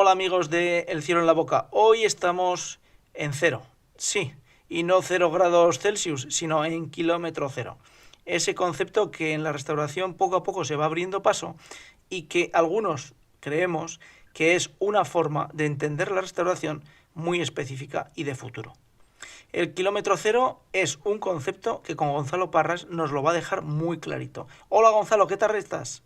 Hola amigos de El Cielo en la Boca. Hoy estamos en cero. Sí, y no 0 grados Celsius, sino en kilómetro cero. Ese concepto que en la restauración poco a poco se va abriendo paso y que algunos creemos que es una forma de entender la restauración muy específica y de futuro. El kilómetro cero es un concepto que con Gonzalo Parras nos lo va a dejar muy clarito. Hola Gonzalo, ¿qué tal estás?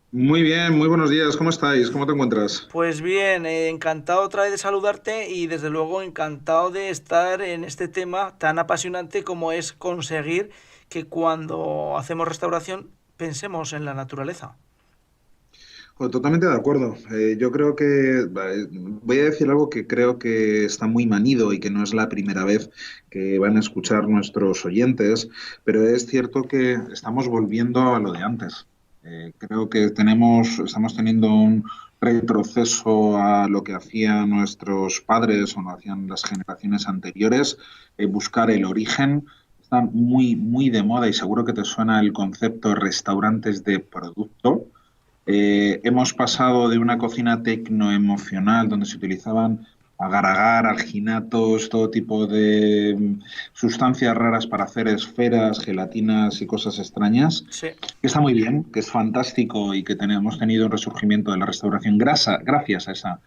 Muy bien, muy buenos días. ¿Cómo estáis? ¿Cómo te encuentras? Pues bien, encantado otra vez de saludarte y desde luego encantado de estar en este tema tan apasionante como es conseguir que cuando hacemos restauración pensemos en la naturaleza. Totalmente de acuerdo. Yo creo que voy a decir algo que creo que está muy manido y que no es la primera vez que van a escuchar nuestros oyentes, pero es cierto que estamos volviendo a lo de antes. Creo que estamos teniendo un retroceso a lo que hacían nuestros padres o no hacían las generaciones anteriores, buscar el origen. Está muy, muy de moda y seguro que te suena el concepto restaurantes de producto. Hemos pasado de una cocina tecnoemocional donde se utilizaban agar-agar, alginatos, todo tipo de sustancias raras para hacer esferas, gelatinas y cosas extrañas, Sí. que está muy bien, que es fantástico y que hemos tenido un resurgimiento de la restauración gracias a esa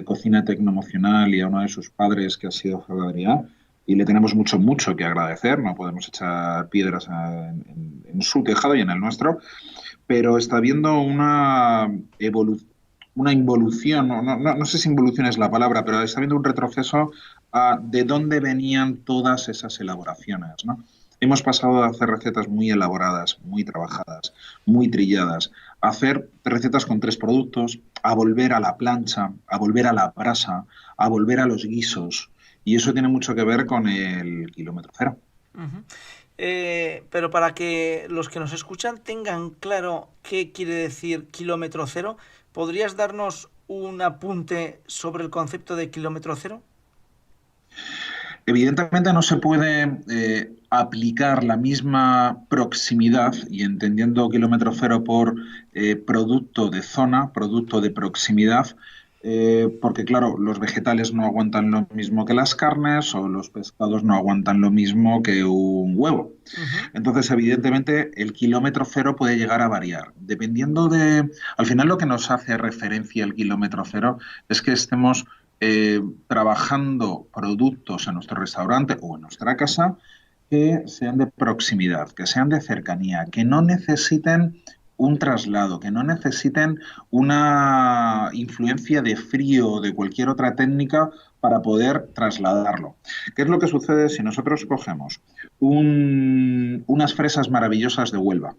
cocina tecnoemocional y a uno de sus padres que ha sido Adrià. Y le tenemos mucho, mucho que agradecer. No podemos echar piedras en su tejado y en el nuestro, pero está habiendo una involución, no sé si involución es la palabra, pero está habiendo un retroceso a de dónde venían todas esas elaboraciones, ¿no? Hemos pasado de hacer recetas muy elaboradas, muy trabajadas, muy trilladas, a hacer recetas con tres productos, a volver a la plancha, a volver a la brasa, a volver a los guisos. Y eso tiene mucho que ver con el kilómetro cero. Ujú. Pero para que los que nos escuchan tengan claro qué quiere decir kilómetro cero, ¿podrías darnos un apunte sobre el concepto de kilómetro cero? Evidentemente no se puede aplicar la misma proximidad y entendiendo kilómetro cero por producto de zona, producto de proximidad, porque claro, los vegetales no aguantan lo mismo que las carnes o los pescados no aguantan lo mismo que un huevo. Ujú. Entonces, evidentemente, el kilómetro cero puede llegar a variar. Dependiendo de... Al final lo que nos hace referencia al kilómetro cero es que estemos trabajando productos en nuestro restaurante o en nuestra casa que sean de proximidad, que sean de cercanía, que no necesiten un traslado, que no necesiten una influencia de frío o de cualquier otra técnica para poder trasladarlo. ¿Qué es lo que sucede si nosotros cogemos unas fresas maravillosas de Huelva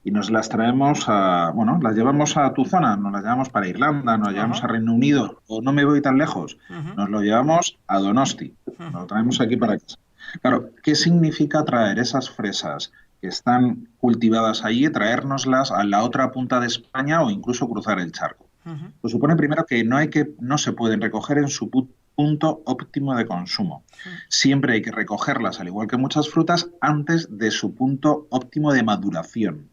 y nos las traemos bueno, las llevamos a tu zona, nos las llevamos para Irlanda, nos las llevamos Ajá. a Reino Unido, o no me voy tan lejos, Ujú. nos lo llevamos a Donosti, nos lo traemos aquí para casa. Claro, ¿qué significa traer esas fresas que están cultivadas allí, traérnoslas a la otra punta de España o incluso cruzar el charco? Ujú. Pues supone primero que no se pueden recoger en su punto óptimo de consumo. Siempre hay que recogerlas, al igual que muchas frutas, antes de su punto óptimo de maduración.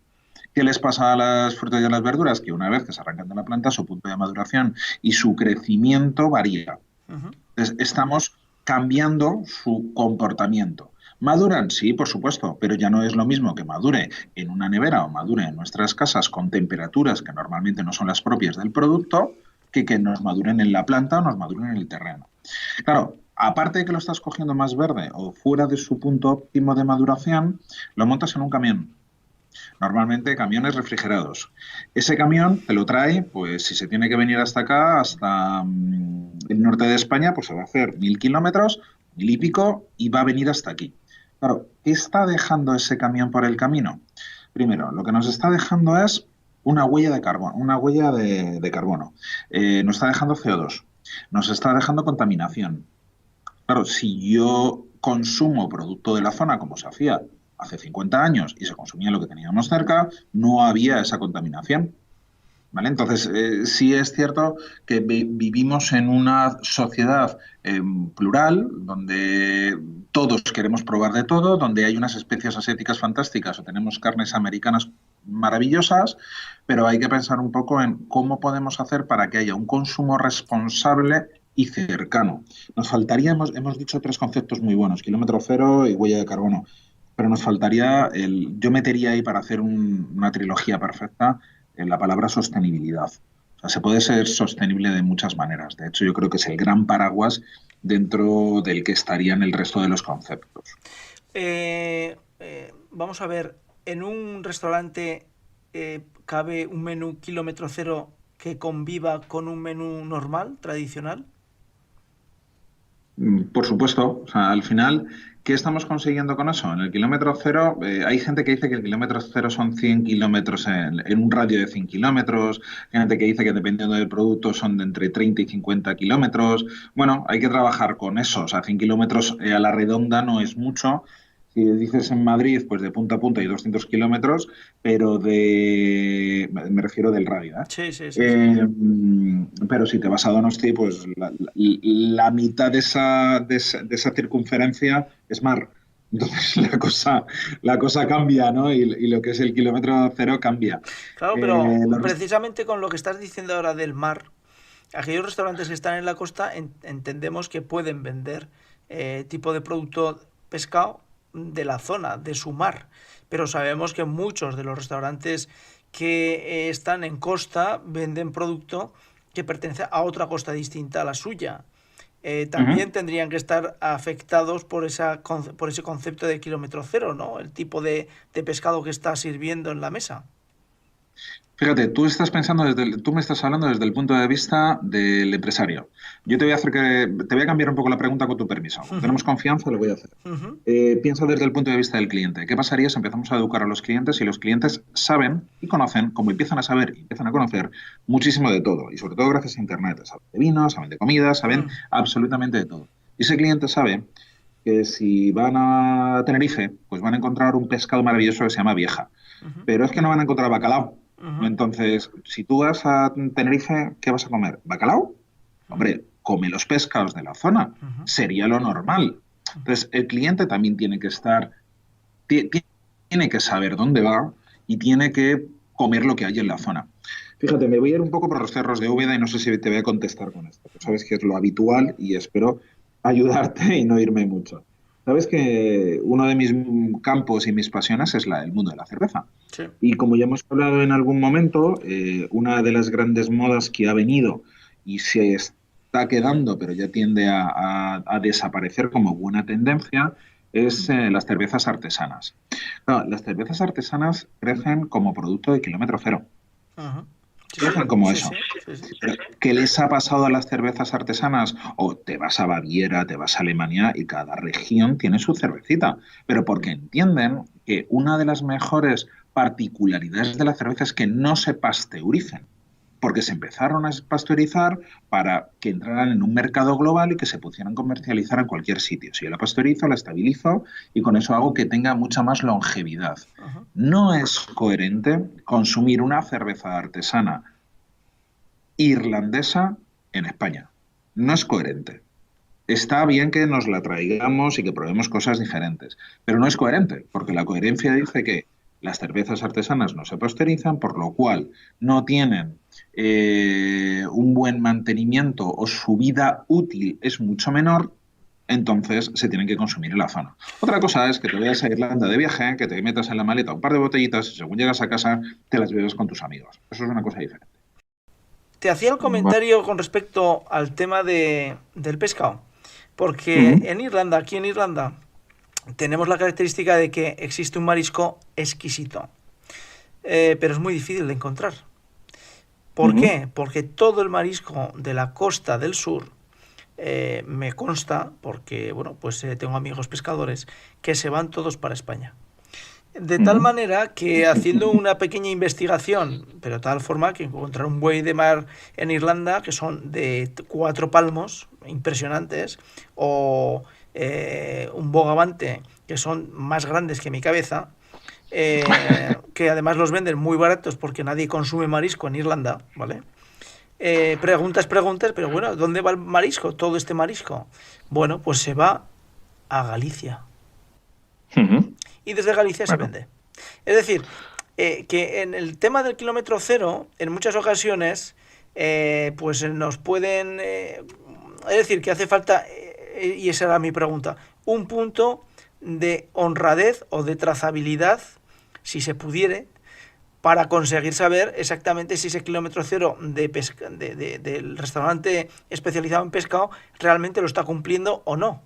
¿Qué les pasa a las frutas y a las verduras? Que una vez que se arrancan de la planta, su punto de maduración y su crecimiento varía. Ujú. Entonces, estamos cambiando su comportamiento. ¿Maduran? Sí, por supuesto, pero ya no es lo mismo que madure en una nevera o madure en nuestras casas con temperaturas que normalmente no son las propias del producto, que nos maduren en la planta o nos maduren en el terreno. Claro, aparte de que lo estás cogiendo más verde o fuera de su punto óptimo de maduración, lo montas en un camión, normalmente camiones refrigerados. Ese camión te lo trae, pues si se tiene que venir hasta acá, hasta el norte de España, pues se va a hacer 1000 kilómetros, mil y pico, y va a venir hasta aquí. Claro, ¿qué está dejando ese camión por el camino? Primero, lo que nos está dejando es una huella de carbono, de carbono. Nos está dejando CO2, nos está dejando contaminación. Claro, si yo consumo producto de la zona como se hacía hace 50 años y se consumía lo que teníamos cerca, no había esa contaminación. ¿Vale? Entonces, sí es cierto que vivimos en una sociedad plural, donde todos queremos probar de todo, donde hay unas especies asiáticas fantásticas o tenemos carnes americanas maravillosas, pero hay que pensar un poco en cómo podemos hacer para que haya un consumo responsable y cercano. Nos faltaría, hemos dicho tres conceptos muy buenos, kilómetro cero y huella de carbono, pero nos faltaría yo metería ahí para hacer una trilogía perfecta en la palabra sostenibilidad. O sea, se puede ser sostenible de muchas maneras. De hecho, yo creo que es el gran paraguas dentro del que estarían el resto de los conceptos. Vamos a ver, en un restaurante cabe un menú kilómetro cero que conviva con un menú normal, tradicional. Por supuesto, o sea, al final, ¿qué estamos consiguiendo con eso? En el kilómetro cero, hay gente que dice que el kilómetro cero son 100 kilómetros en un radio de 100 kilómetros, hay gente que dice que dependiendo del producto son de entre 30 y 50 kilómetros. Bueno, hay que trabajar con eso, o sea, 100 kilómetros a la redonda no es mucho. Si dices en Madrid, pues de punta a punta hay 200 kilómetros, pero me refiero del radio, ¿eh? Sí, sí, sí, sí. Pero si te vas a Donosti, pues la mitad de esa circunferencia es mar. Entonces la cosa cambia, ¿no? Y lo que es el kilómetro cero cambia. Claro, pero Eh, los rest- precisamente con lo que estás diciendo ahora del mar, aquellos restaurantes que están en la costa entendemos que pueden vender tipo de producto pescado de la zona, de su mar. Pero sabemos que muchos de los restaurantes que están en costa venden producto que pertenece a otra costa distinta a la suya. Ujú. También tendrían que estar afectados por ese concepto de kilómetro cero, ¿no? El tipo de pescado que está sirviendo en la mesa. Fíjate, tú me estás hablando desde el punto de vista del empresario. Yo te voy a cambiar un poco la pregunta con tu permiso. Como tenemos confianza, lo voy a hacer. Ujú. Piensa desde el punto de vista del cliente. ¿Qué pasaría si empezamos a educar a los clientes y los clientes saben y conocen, como empiezan a saber y empiezan a conocer muchísimo de todo? Y sobre todo gracias a Internet. Saben de vino, saben de comida, saben Mm. absolutamente de todo. Y ese cliente sabe que si van a Tenerife, pues van a encontrar un pescado maravilloso que se llama vieja. Ujú. Pero es que no van a encontrar bacalao. Ujú. Entonces, si tú vas a Tenerife, ¿qué vas a comer? ¿Bacalao? Ujú. Hombre, come los pescados de la zona. Ujú. Sería lo normal. Entonces, el cliente también tiene que saber dónde va y tiene que comer lo que hay en la zona. Fíjate, me voy a ir un poco por los cerros de Úbeda y no sé si te voy a contestar con esto. Tú sabes que es lo habitual y espero ayudarte y no irme mucho. Sabes que uno de mis campos y mis pasiones es el mundo de la cerveza. Sí. Y como ya hemos hablado en algún momento, una de las grandes modas que ha venido y se está quedando, pero ya tiende a desaparecer como buena tendencia, es las cervezas artesanas. Claro, las cervezas artesanas crecen como producto de kilómetro cero. Ujú. Sí, sí, Crecen como sí, eso. sí, sí, sí. Pero, ¿qué les ha pasado a las cervezas artesanas? O te vas a Baviera, te vas a Alemania y cada región tiene su cervecita. Pero porque entienden que una de las mejores particularidades de la cerveza es que no se pasteuricen. Porque se empezaron a pasteurizar para que entraran en un mercado global y que se pudieran comercializar en cualquier sitio. Si yo la pasteurizo, la estabilizo y con eso hago que tenga mucha más longevidad. Ujú. No es coherente consumir una cerveza artesana irlandesa en España. No es coherente. Está bien que nos la traigamos y que probemos cosas diferentes, pero no es coherente, porque la coherencia dice que las cervezas artesanas no se pasteurizan, por lo cual no tienen un buen mantenimiento o su vida útil es mucho menor, entonces se tienen que consumir en la zona. Otra cosa es que te vayas a Irlanda de viaje, que te metas en la maleta un par de botellitas y según llegas a casa te las bebes con tus amigos. Eso es una cosa diferente. Te hacía el Va. comentario con respecto al tema del pescado, porque Ujú. aquí en Irlanda, tenemos la característica de que existe un marisco exquisito, pero es muy difícil de encontrar. ¿Por Ujú. qué? Porque todo el marisco de la costa del sur me consta, porque bueno, pues tengo amigos pescadores que se van todos para España. De tal Ujú. manera que haciendo una pequeña investigación, pero de tal forma que encontrar un buey de mar en Irlanda que son de 4 palmos, impresionantes, o un bogavante que son más grandes que mi cabeza, que además los venden muy baratos porque nadie consume marisco en Irlanda, ¿vale? Preguntas, pero bueno, ¿dónde va el marisco? Todo este marisco. Bueno, pues se va a Galicia. Ujú. Y desde Galicia se Bueno, vende. Es decir, que en el tema del kilómetro cero, en muchas ocasiones, pues nos pueden... es decir, que hace falta, y esa era mi pregunta, un punto de honradez o de trazabilidad, si se pudiere, para conseguir saber exactamente si ese kilómetro cero del restaurante especializado en pescado realmente lo está cumpliendo o no.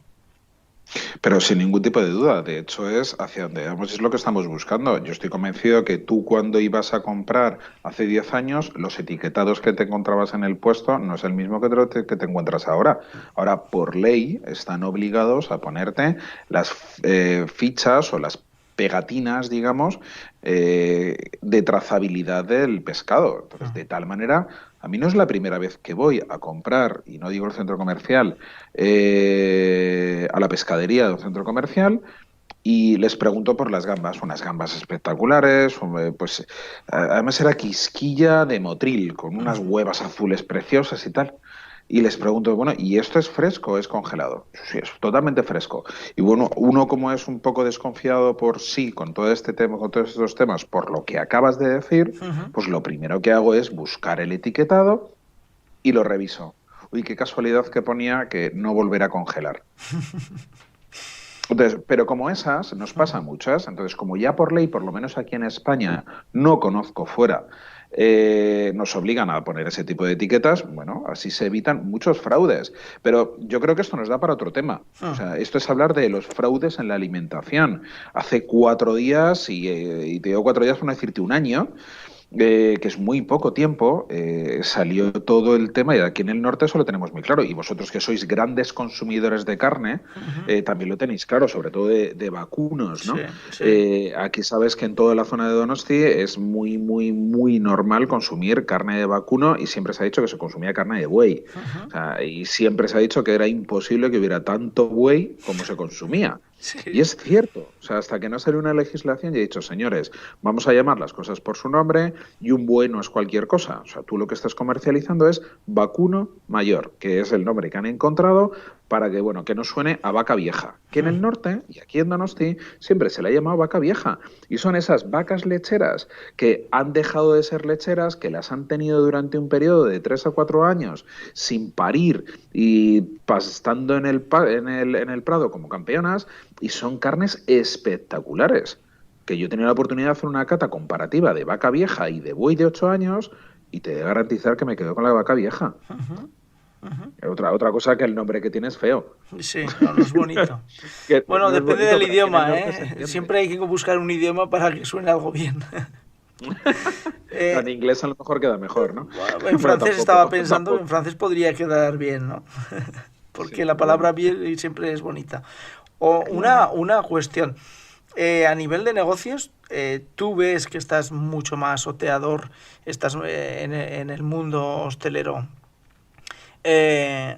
Pero sin ningún tipo de duda, de hecho es hacia donde vamos, es lo que estamos buscando. Yo estoy convencido que tú cuando ibas a comprar hace 10 años, los etiquetados que te encontrabas en el puesto no es el mismo que te encuentras ahora. Ahora, por ley, están obligados a ponerte las fichas o las pegatinas, digamos, de trazabilidad del pescado. Entonces, de tal manera, a mí no es la primera vez que voy a comprar, y no digo el centro comercial, a la pescadería de un centro comercial y les pregunto por las gambas, unas gambas espectaculares, pues además era quisquilla de Motril, con unas huevas azules preciosas y tal. Y les pregunto, bueno, ¿y esto es fresco o es congelado? Sí, es totalmente fresco. Y bueno, uno como es un poco desconfiado por sí con todo este tema, con todos estos temas, por lo que acabas de decir, Ujú. pues lo primero que hago es buscar el etiquetado y lo reviso. Uy, qué casualidad que ponía que no volver a congelar. Entonces, pero como esas, nos pasan muchas. Entonces, como ya por ley, por lo menos aquí en España, no conozco fuera, nos obligan a poner ese tipo de etiquetas, bueno, así se evitan muchos fraudes. Pero yo creo que esto nos da para otro tema. O sea, esto es hablar de los fraudes en la alimentación. Hace 4 días, y te digo 4 días por no decirte un año, que es muy poco tiempo, salió todo el tema y aquí en el norte eso lo tenemos muy claro. Y vosotros que sois grandes consumidores de carne, Ujú. también lo tenéis claro, sobre todo de vacunos, Sí, ¿no? sí. Aquí sabes que en toda la zona de Donosti es muy, muy, muy normal consumir carne de vacuno y siempre se ha dicho que se consumía carne de buey. O Ujú. sea, y siempre se ha dicho que era imposible que hubiera tanto buey como se consumía. Y Sí. es cierto, o sea, hasta que no salió una legislación, ya he dicho, señores, vamos a llamar las cosas por su nombre y un buey no es cualquier cosa. O sea, tú lo que estás comercializando es vacuno mayor, que es el nombre que han encontrado para que, bueno, que no suene a vaca vieja. Que en el norte, y aquí en Donosti, siempre se le ha llamado vaca vieja. Y son esas vacas lecheras que han dejado de ser lecheras, que las han tenido durante un periodo de 3 a 4 años sin parir y pastando en el prado como campeonas, y son carnes espectaculares. Que yo he tenido la oportunidad de hacer una cata comparativa de vaca vieja y de buey de 8 años y te he de garantizar que me quedo con la vaca vieja. Ujú. Ujú. Otra cosa que el nombre que tiene es feo. Sí, no, no es bonito. Que Bueno, no es depende bonito, del pero aquí en el idioma, norte se ¿eh? entiende. Siempre hay que buscar un idioma para que suene algo bien. No, Eh, en inglés a lo mejor queda mejor, ¿no? bueno, en Bueno, francés estaba tampoco, pensando que en tampoco. francés podría quedar bien, ¿no? Porque Sí, la palabra bueno, bien siempre es bonita. O bueno. una cuestión. A nivel de negocios, tú ves que estás mucho más oteador, estás en el mundo hostelero. Eh,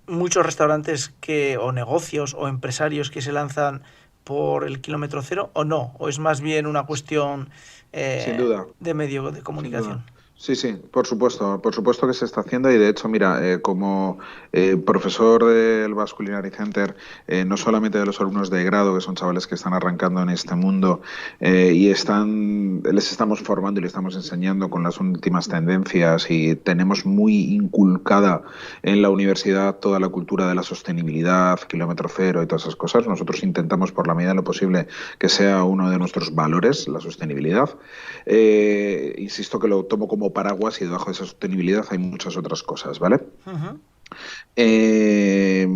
Muchos restaurantes que, o negocios o empresarios que se lanzan por el kilómetro cero o no, o es más bien una cuestión Sin duda. de medio de Sin duda. comunicación. Sí, sí, por supuesto que se está haciendo y de hecho, mira, como profesor del Basque Culinary Center, no solamente de los alumnos de grado, que son chavales que están arrancando en este mundo les estamos formando y les estamos enseñando con las últimas tendencias y tenemos muy inculcada en la universidad toda la cultura de la sostenibilidad, kilómetro cero y todas esas cosas. Nosotros intentamos, por la medida de lo posible, que sea uno de nuestros valores, la sostenibilidad. Insisto que lo tomo como paraguas y debajo de esa sostenibilidad hay muchas otras cosas, ¿vale? Ujú. Eh,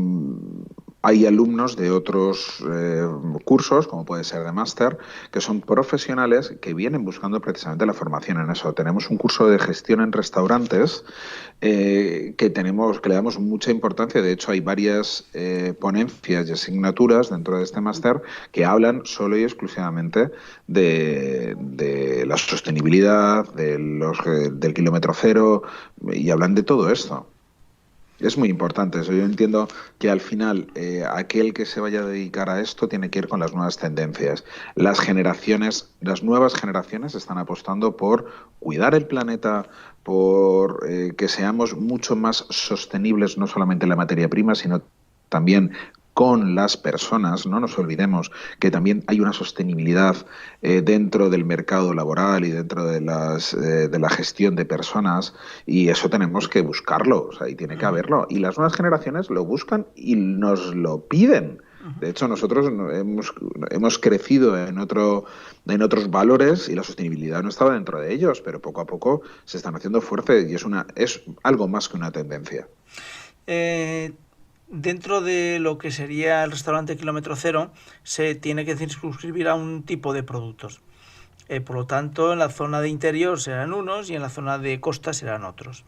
Hay alumnos de otros cursos, como puede ser de máster, que son profesionales que vienen buscando precisamente la formación en eso. Tenemos un curso de gestión en restaurantes que le damos mucha importancia. De hecho, hay varias ponencias y asignaturas dentro de este máster que hablan solo y exclusivamente de la sostenibilidad, del kilómetro cero y hablan de todo esto. Es muy importante eso. Yo entiendo que al final aquel que se vaya a dedicar a esto tiene que ir con las nuevas tendencias. Las nuevas generaciones están apostando por cuidar el planeta, por que seamos mucho más sostenibles, no solamente en la materia prima, sino también con las personas. No nos olvidemos que también hay una sostenibilidad dentro del mercado laboral y dentro de la gestión de personas, y eso tenemos que buscarlo, o sea, y tiene que Ujú, haberlo. Y las nuevas generaciones lo buscan y nos lo piden. ujú. De hecho, nosotros hemos crecido en otros valores y la sostenibilidad no estaba dentro de ellos, pero poco a poco se están haciendo fuertes y es algo más que una tendencia. Eh, Dentro de lo que sería el restaurante kilómetro cero, se tiene que circunscribir a un tipo de productos. Por lo tanto, en la zona de interior serán unos y en la zona de costa serán otros.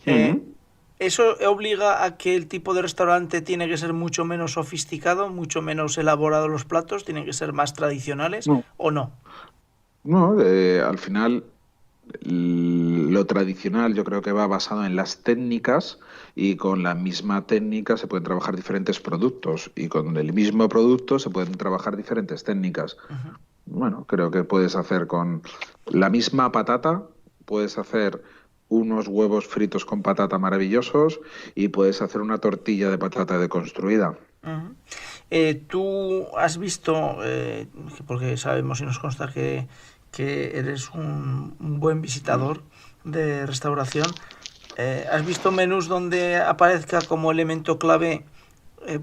Eh, Mm. ¿Eso obliga a que el tipo de restaurante tiene que ser mucho menos sofisticado, mucho menos elaborado los platos, tienen que ser más tradicionales No, o no? no, al final lo tradicional yo creo que va basado en las técnicas, y con la misma técnica se pueden trabajar diferentes productos, y con el mismo producto se pueden trabajar diferentes técnicas. Ujú, Bueno, creo que puedes hacer con la misma patata, puedes hacer unos huevos fritos con patata maravillosos, y puedes hacer una tortilla de patata deconstruida. ujú. Tú has visto, porque sabemos y nos consta que eres un buen visitador de restauración, ¿has visto menús donde aparezca como elemento clave,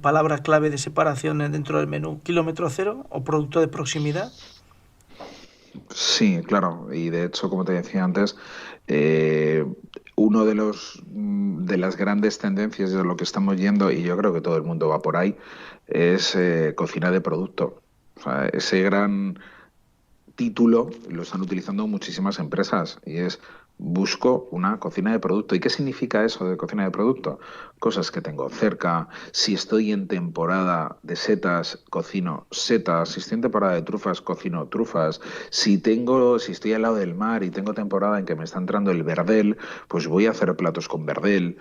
palabra clave de separación dentro del menú kilómetro cero o producto de proximidad? Sí, claro, y de hecho, como te decía antes, eh, uno de de las grandes tendencias de lo que estamos yendo, y yo creo que todo el mundo va por ahí, es cocina de producto. O sea, ese gran título lo están utilizando muchísimas empresas, y es: busco una cocina de producto. ¿Y qué significa eso de cocina de producto? Cosas que tengo cerca. Si estoy en temporada de setas, cocino setas. Si estoy en temporada de trufas, cocino trufas. Si estoy al lado del mar y tengo temporada en que me está entrando el verdel, pues voy a hacer platos con verdel.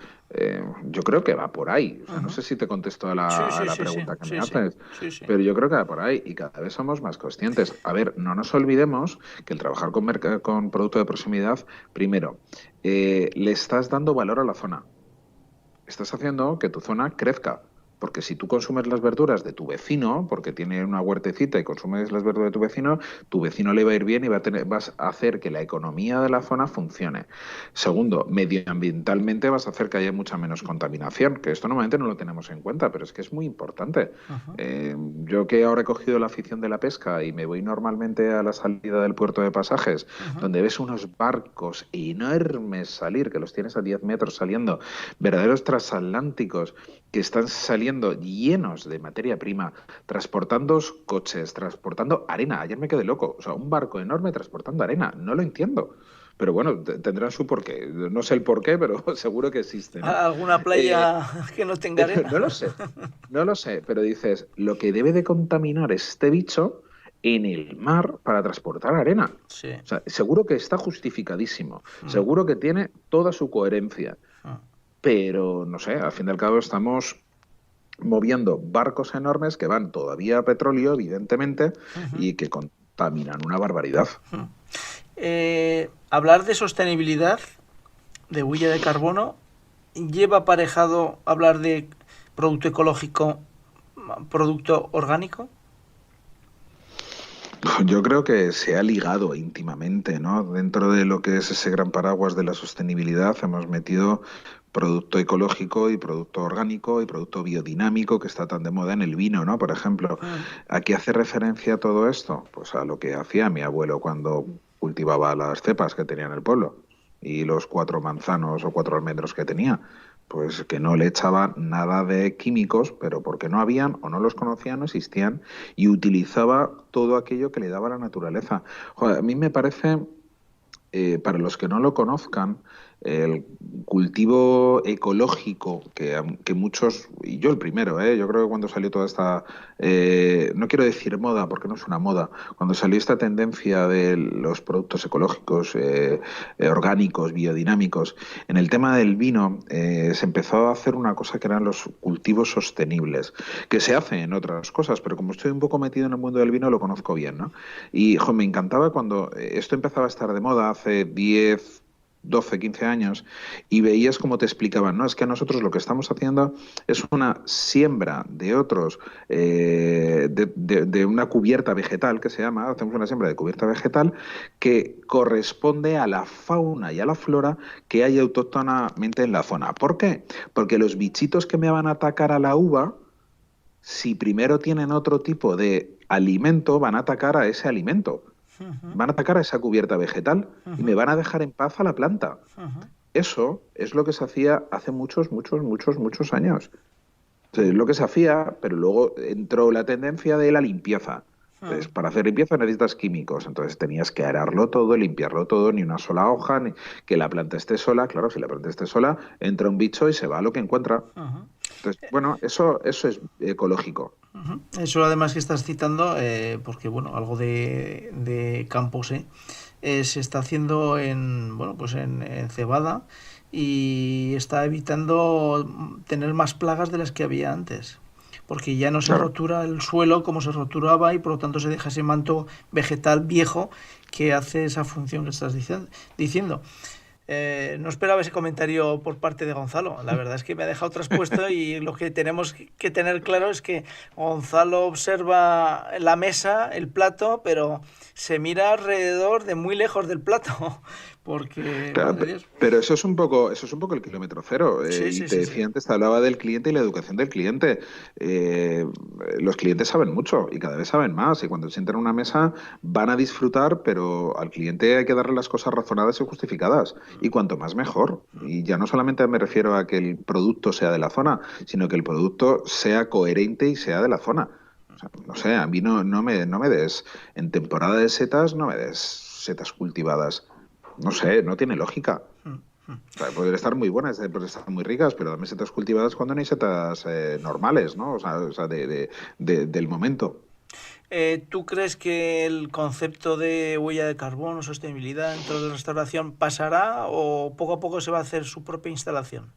Yo creo que va por ahí. O sea, no Ujú. sé si te contesto Sí, a sí, la sí, sí, pregunta que me sí, sí, haces, sí, sí. pero yo creo que va por ahí, y cada vez somos más conscientes. A ver, no nos olvidemos que el trabajar con producto de proximidad, primero, le estás dando valor a la zona. Estás haciendo que tu zona crezca. Porque si tú consumes las verduras de tu vecino, porque tiene una huertecita y consumes las verduras de tu vecino le va a ir bien y vas a hacer que la economía de la zona funcione. Segundo, medioambientalmente vas a hacer que haya mucha menos contaminación, que esto normalmente no lo tenemos en cuenta, pero es que es muy importante. Ujú, Yo, que ahora he cogido la afición de la pesca y me voy normalmente a la salida del puerto de Pasajes, ujú, donde ves unos barcos enormes salir, que los tienes a 10 metros saliendo, verdaderos transatlánticos que están saliendo llenos de materia prima, transportando coches, transportando arena. Ayer me quedé loco, o sea, un barco enorme transportando arena, no lo entiendo. Pero bueno, tendrán su porqué. No sé el porqué, pero seguro que existe, ¿no? ¿alguna Eh, playa que no tenga arena? no lo sé, no lo sé, pero dices, lo que debe de contaminar este bicho en el mar para transportar arena. Sí. O sea, seguro que está justificadísimo, Mm, seguro que tiene toda su coherencia, mm, pero no sé, al fin y al cabo estamos moviendo barcos enormes que van todavía a petróleo, evidentemente, ujú, y que contaminan una barbaridad. mm. Hablar de sostenibilidad, de huella de carbono, lleva aparejado hablar de producto ecológico, producto orgánico. Yo creo que se ha ligado íntimamente, ¿no? Dentro de lo que es ese gran paraguas de la sostenibilidad, hemos metido producto ecológico y producto orgánico y producto biodinámico, que está tan de moda en el vino, ¿no? Por ejemplo, Mm, ¿a qué hace referencia todo esto? Pues a lo que hacía mi abuelo cuando cultivaba las cepas que tenía en el pueblo, y los 4 manzanos o 4 almendros que tenía. Pues que no le echaba nada de químicos, pero porque no habían o no los conocían, no existían, y utilizaba todo aquello que le daba la naturaleza. Joder, a mí me parece, para los que no lo conozcan, el cultivo ecológico que muchos, y yo el primero, yo creo que cuando salió toda esta, no quiero decir moda porque no es una moda, cuando salió esta tendencia de los productos ecológicos, orgánicos, biodinámicos, en el tema del vino, se empezó a hacer una cosa que eran los cultivos sostenibles, que se hace en otras cosas, pero como estoy un poco metido en el mundo del vino, lo conozco bien, ¿no? Y jo, me encantaba cuando esto empezaba a estar de moda hace 10, 12, 15 años, y veías cómo te explicaban, no, es que nosotros lo que estamos haciendo es una siembra de otros, de una cubierta vegetal que se llama, hacemos una siembra de cubierta vegetal que corresponde a la fauna y a la flora que hay autóctonamente en la zona. ¿Por qué? Porque los bichitos que me van a atacar a la uva, si primero tienen otro tipo de alimento, van a atacar a ese alimento, Ujú, van a atacar a esa cubierta vegetal y me ujú, van a dejar en paz a la planta. ujú, Eso es lo que se hacía hace muchos, muchos, muchos, muchos años. Es ujú, lo que se hacía, pero luego entró la tendencia de la limpieza. Entonces, ujú. para hacer limpieza necesitas químicos, entonces tenías que ararlo todo, limpiarlo todo, ni una sola hoja, ni que la planta esté sola. Claro, si la planta esté sola, entra un bicho y se va a lo que encuentra. Ujú. Entonces, bueno, eso es ecológico. Ujú. Eso además que estás citando, porque bueno, algo de campos, se está haciendo en, bueno, pues en cebada y está evitando tener más plagas de las que había antes. Porque ya no se Claro. rotura el suelo como se roturaba y por lo tanto se deja ese manto vegetal viejo que hace esa función que estás diciendo. No esperaba ese comentario por parte de Gonzalo. La verdad es que me ha dejado traspuesto y lo que tenemos que tener claro es que Gonzalo observa la mesa, el plato, pero se mira alrededor de muy lejos del plato. Porque, Claro, madre de Dios. pero eso es un poco el kilómetro cero. Sí, Y sí, te sí, sí. decía antes, te hablaba del cliente y la educación del cliente. Eh, los clientes saben mucho y cada vez saben más. Y cuando se sientan en una mesa van a disfrutar, pero al cliente hay que darle las cosas razonadas y justificadas. Y cuanto más mejor. Y ya no solamente me refiero a que el producto sea de la zona, sino que el producto sea coherente y sea de la zona. O sea, no sé, a mí no me des, en temporada de setas, no me des setas cultivadas. No sé, no tiene lógica. O sea, pueden estar muy buenas, pueden estar muy ricas, pero dame setas cultivadas cuando no hay setas normales, ¿no? O sea, del momento. ¿Tú crees que el concepto de huella de carbono, sostenibilidad dentro de la restauración pasará o poco a poco se va a hacer su propia instalación?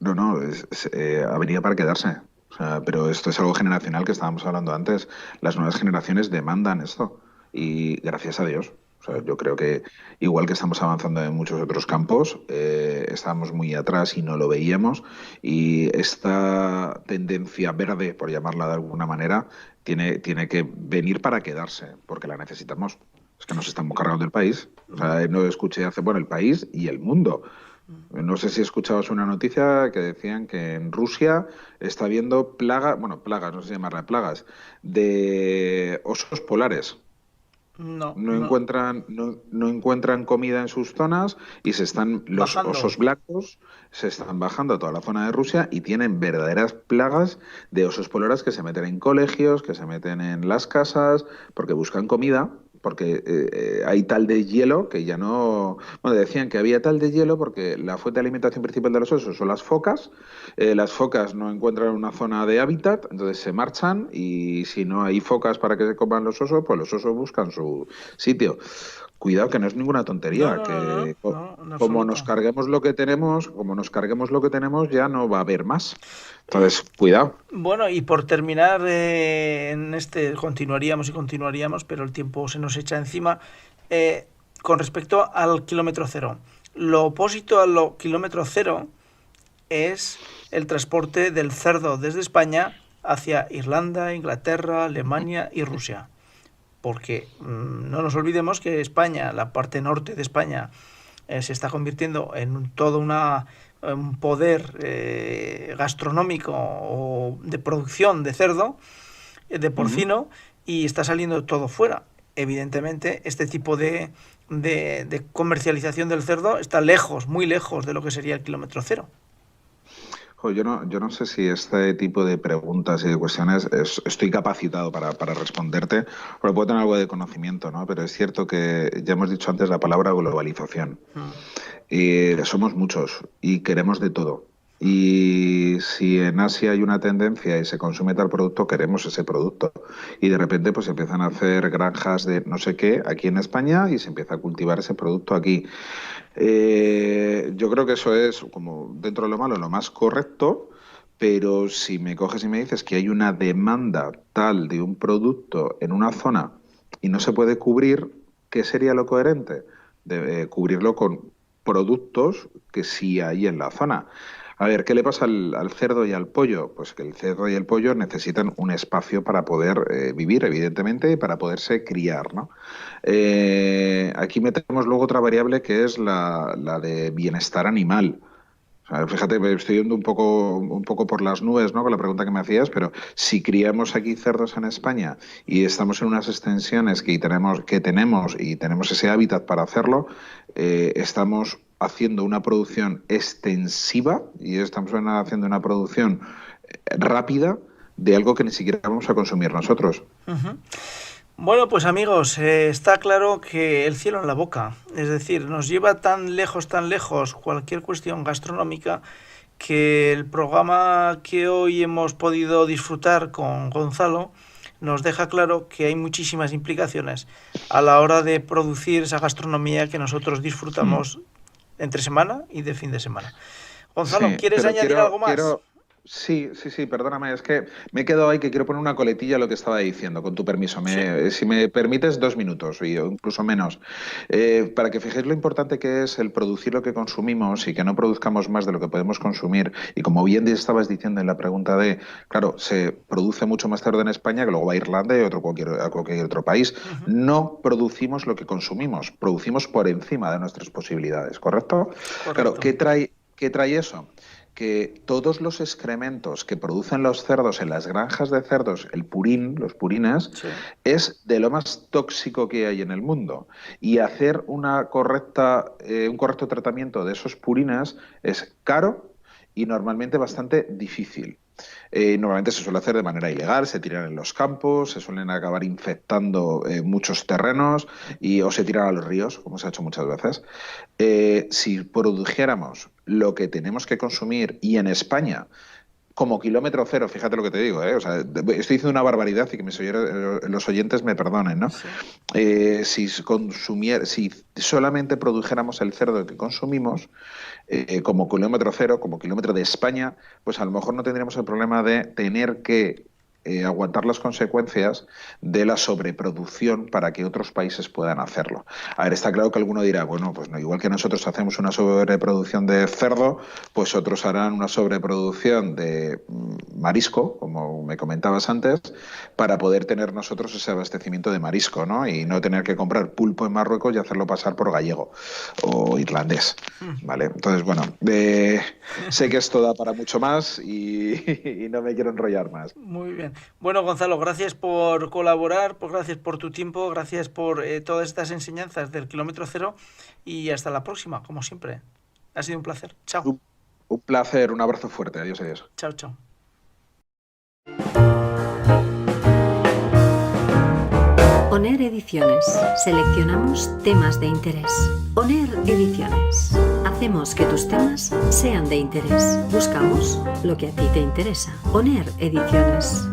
No, no, ha venido para quedarse. O sea, pero esto es algo generacional que estábamos hablando antes. Las nuevas generaciones demandan esto y gracias a Dios. O sea, yo creo que igual que estamos avanzando en muchos otros campos, estábamos muy atrás y no lo veíamos. Y esta tendencia verde, por llamarla de alguna manera, tiene que venir para quedarse, porque la necesitamos. Es que nos estamos cargando el país. O sea, no escuché hace, bueno, el país y el mundo. No sé si escuchabas una noticia que decían que en Rusia está habiendo plagas, bueno, plagas, no sé si llamarlas plagas, de osos polares. No, No no. encuentran, no encuentran comida en sus zonas y los Bajando. osos blancos se están bajando a toda la zona de Rusia y tienen verdaderas plagas de osos polares que se meten en colegios, que se meten en las casas, porque buscan comida, porque hay tal de hielo que ya no... Bueno, decían que había tal de hielo porque la fuente de alimentación principal de los osos son las focas no encuentran una zona de hábitat, entonces se marchan y si no hay focas para que se coman los osos, pues los osos buscan su sitio. Cuidado que no es ninguna No, tontería, no, no, no, que no, en como nos absoluto. carguemos lo que tenemos, como nos carguemos lo que tenemos, ya no va a haber más. Entonces, cuidado. Bueno, y por terminar, en este continuaríamos y continuaríamos, pero el tiempo se nos echa encima. Con respecto al kilómetro cero, lo opósito al kilómetro cero es el transporte del cerdo desde España hacia Irlanda, Inglaterra, Alemania y Rusia. Porque no nos olvidemos que España, la parte norte de España, se está convirtiendo en un poder gastronómico o de producción de cerdo, de Ujú. porcino, y está saliendo todo fuera. Evidentemente, este tipo de comercialización del cerdo está lejos, muy lejos de lo que sería el kilómetro cero. Jo, yo no sé si este tipo de preguntas y de cuestiones estoy capacitado para responderte, porque puedo tener algo de conocimiento, ¿no? Pero es cierto que ya hemos dicho antes la palabra globalización. Somos muchos y queremos de todo. Y si en Asia hay una tendencia y se consume tal producto, queremos ese producto. Y de repente pues empiezan a hacer granjas de no sé qué aquí en España y se empieza a cultivar ese producto aquí. Yo creo que eso es, como dentro de lo malo, lo más correcto, pero si me coges y me dices que hay una demanda tal de un producto en una zona y no se puede cubrir, ¿qué sería lo coherente? cubrirlo con productos que sí hay en la zona. A ver, ¿qué le pasa al cerdo y al pollo? Pues que el cerdo y el pollo necesitan un espacio para poder vivir, evidentemente, y para poderse criar, ¿no? Aquí metemos luego otra variable que es la de bienestar animal. O sea, fíjate, me estoy yendo un poco por las nubes, ¿no? Con la pregunta que me hacías, pero si criamos aquí cerdos en España y estamos en unas extensiones que tenemos ese hábitat para hacerlo, estamos haciendo una producción extensiva y estamos haciendo una producción rápida de algo que ni siquiera vamos a consumir nosotros. Ujú. Bueno, pues amigos, está claro que el cielo en la boca, es decir, nos lleva tan lejos cualquier cuestión gastronómica que el programa que hoy hemos podido disfrutar con Gonzalo nos deja claro que hay muchísimas implicaciones a la hora de producir esa gastronomía que nosotros Mm. disfrutamos entre semana y de fin de semana. Gonzalo, Sí, ¿quieres pero añadir algo más? sí, perdóname, es que me he quedado ahí que quiero poner una coletilla a lo que estaba diciendo, con tu permiso. Sí. Si me permites 2 minutos o incluso menos, para que fijéis lo importante que es el producir lo que consumimos y que no produzcamos más de lo que podemos consumir. Y como bien estabas diciendo en la pregunta claro, se produce mucho más cerdo en España que luego va a Irlanda y a cualquier otro país. Ujú. No producimos lo que consumimos, producimos por encima de nuestras posibilidades, ¿correcto? Claro, Correcto. ¿qué trae eso? Que todos los excrementos que producen los cerdos en las granjas de cerdos, el purín, los purines, Sí. es de lo más tóxico que hay en el mundo. Y hacer un correcto tratamiento de esos purines es caro y normalmente bastante difícil. Normalmente se suele hacer de manera ilegal, se tiran en los campos, se suelen acabar infectando muchos terrenos o se tiran a los ríos, como se ha hecho muchas veces. Si produjéramos lo que tenemos que consumir y en España, como kilómetro cero, fíjate lo que te digo, ¿eh? O sea, estoy diciendo una barbaridad y que los oyentes me perdonen, ¿no? Sí. Si solamente produjéramos el cerdo que consumimos, como kilómetro cero, como kilómetro de España, pues a lo mejor no tendríamos el problema de tener que aguantar las consecuencias de la sobreproducción para que otros países puedan hacerlo. A ver, está claro que alguno dirá, bueno, pues no, igual que nosotros hacemos una sobreproducción de cerdo, pues otros harán una sobreproducción de marisco, como me comentabas antes, para poder tener nosotros ese abastecimiento de marisco, ¿no? Y no tener que comprar pulpo en Marruecos y hacerlo pasar por gallego o irlandés. ¿Vale? Entonces, bueno, sé que esto da para mucho más y no me quiero enrollar más. Muy bien. Bueno, Gonzalo, gracias por colaborar, pues gracias por tu tiempo, gracias por todas estas enseñanzas del kilómetro cero y hasta la próxima, como siempre. Ha sido un placer. Chao. Un placer, un abrazo fuerte. Adiós, adiós. Chao, chao. ONER Ediciones. Seleccionamos temas de interés. ONER Ediciones. Hacemos que tus temas sean de interés. Buscamos lo que a ti te interesa. ONER Ediciones.